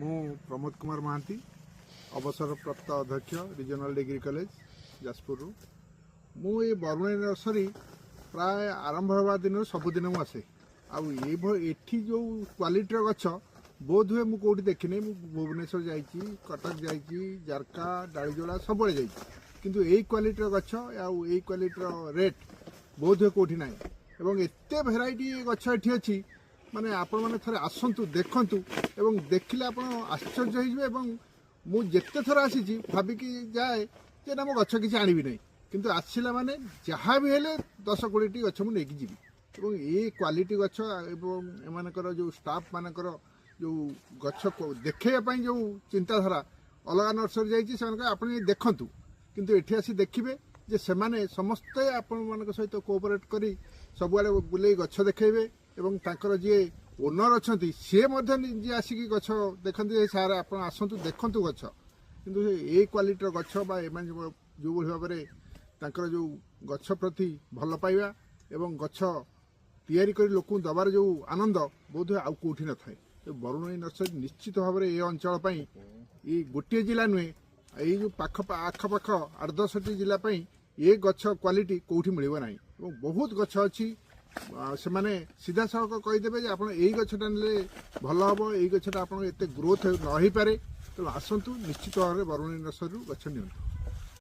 मु प्रमोद कुमार महांती अवसरप्राप्त अध्यक्ष regional degree college Jajpur मु ये बरुणेई नर्सरी प्राय आरंभ होगा दिन सबुदिन मुझे आठी जो क्वालिटी गछ बोध हुए मुझे देखनी भुवनेश्वर जाइए कटक जाइए जारका डालीजोड़ा सब किंतु यही क्वालिटी गछ यही क्वालिटी रेट बोध हुए कौटी ना एवं एत भेराइटी गछ एटी अच्छी माने आपण माने थरे आसंतु देखंतु एवं देखिले आपण आश्चर्य होइबे एवं मु जेते थर आसी भाबिकी जाए जे ना मो गछ किसी आनिबि नै किंतु आसिला माने जहाँ भी हेले 10-20 टी गछ मु नेकी जिबि एवं ए क्वालिटी गछ एवं एमानकर जो स्टाफ मानकर जो गछ को देखैया पई जो चिंताधारा अलगा नर्सरी जाइछि सेमान आपण देखंतु किंतु एठी आसी देखिबे जे सेमाने समस्त आपण मानक सहित कोऑपरेट करी सबुआडे बुले गछ देखैबे एवं तांकर जे ओनर अच्छा सी जे आसिक गछ देखते सार आप आसतु देखु गछ किंतु ए क्वालिटी गछ जो भाव में जो गछ प्रति भल पाइबा एवं गछ तैयारी कर लोक दबार जो आनंद बोध आउ कौटी न थाए बरुणेई नर्सरी निश्चित भाव में ये अंचल ये गोटे जिला नुहे ये जो आखपाख 8-10टी जिलापाई ये गछ क्वालिटी कौटी मिल ना बहुत गछ अच्छी से माने सीधा सड़क कहीदेवे आप यही गछटा ने भल हम यही गछटा आप ग्रोथ न हो पारे तो आसतु निश्चित भाव में बरुणेई नर्सरी गछ नि।